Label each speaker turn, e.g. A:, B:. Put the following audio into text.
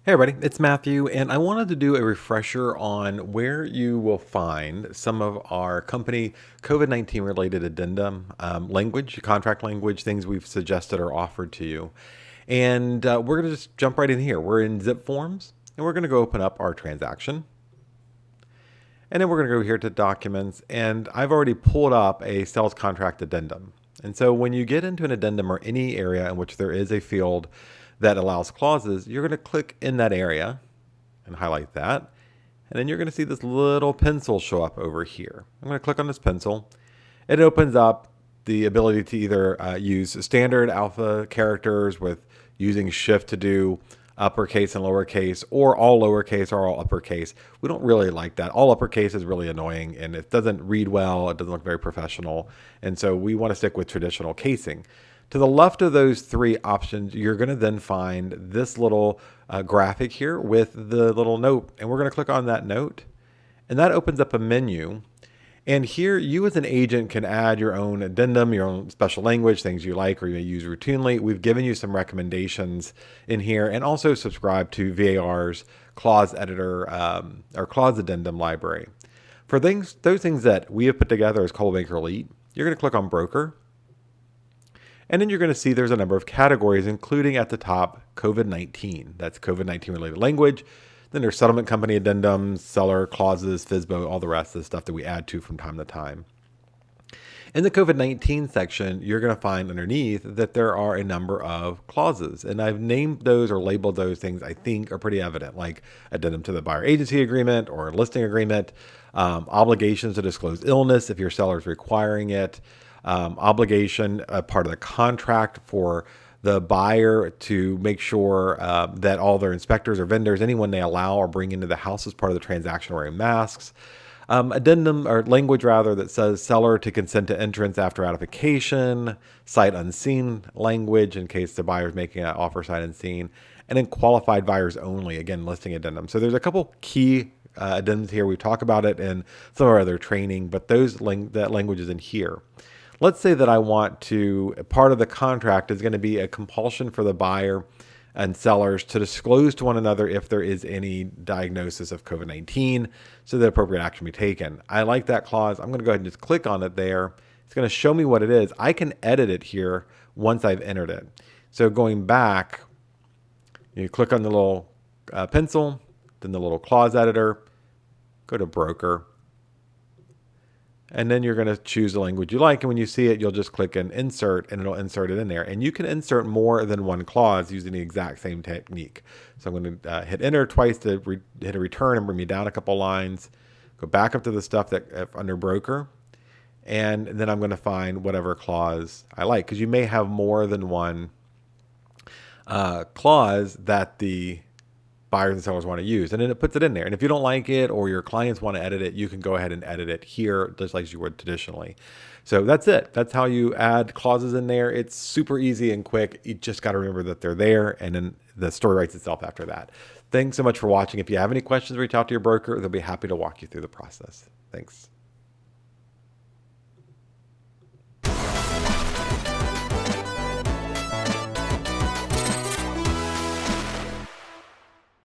A: Hey everybody, it's Matthew, and I wanted to do a refresher on where you will find some of our company COVID-19 related addendum language, contract language, things we've suggested or offered to you. And we're going to just jump right in here. We're in Zipforms, and we're going to go open up our transaction. And then we're going to go here to documents, and I've already pulled up a sales contract addendum. And so when you get into an addendum or any area in which there is a field that allows clauses, you're going to click in that area and highlight that. And then you're going to see this little pencil show up over here. I'm going to click on this pencil. It opens up the ability to either use standard alpha characters with using shift to do uppercase and lowercase, or all lowercase or all uppercase. We don't really like that. All uppercase is really annoying and it doesn't read well. It doesn't look very professional. And so we want to stick with traditional casing. To the left of those three options, you're going to then find this little graphic here with the little note. And we're going to click on that note. And that opens up a menu. And here, you as an agent can add your own addendum, your own special language, things you like or you may use routinely. We've given you some recommendations in here, and also subscribe to VAR's Clause Editor or Clause Addendum library. For those things that we have put together as Coldmaker Elite, you're going to click on Broker. And then you're going to see there's a number of categories, including at the top COVID-19. That's COVID-19 related language. Then there's settlement company addendums, seller clauses, FSBO, all the rest of the stuff that we add to from time to time. In the COVID-19 section, you're going to find underneath that there are a number of clauses. And I've named those or labeled those things I think are pretty evident, like addendum to the buyer agency agreement or listing agreement, obligations to disclose illness if your seller is requiring it, obligation, part of the contract for the buyer to make sure that all their inspectors or vendors, anyone they allow or bring into the house as part of the transaction, wearing masks. Addendum or language rather that says seller to consent to entrance after ratification, sight unseen language in case the buyer is making an offer sight unseen, and then qualified buyers only, again, listing addendum. So there's a couple key addendums here. We talk about it in some of our other training, but that language is in here. Let's say that I want to, part of the contract is going to be a compulsion for the buyer and sellers to disclose to one another if there is any diagnosis of COVID-19 so that appropriate action be taken. I like that clause. I'm going to go ahead and just click on it there. It's going to show me what it is. I can edit it here once I've entered it. So going back, you click on the little pencil, then the little clause editor, go to broker. And then you're going to choose the language you like. And when you see it, you'll just click and insert, and it'll insert it in there. And you can insert more than one clause using the exact same technique. So I'm going to hit enter twice to hit a return and bring me down a couple lines. Go back up to the stuff that under broker. And then I'm going to find whatever clause I like, because you may have more than one clause that the buyers and sellers want to use, and then it puts it in there. And if you don't like it or your clients want to edit it, you can go ahead and edit it here just like you would traditionally. So that's it. That's how you add clauses in there. It's super easy and quick. You just got to remember that they're there, and then the story writes itself after that. Thanks so much for watching. If you have any questions, reach out to your broker. They'll be happy to walk you through the process. Thanks.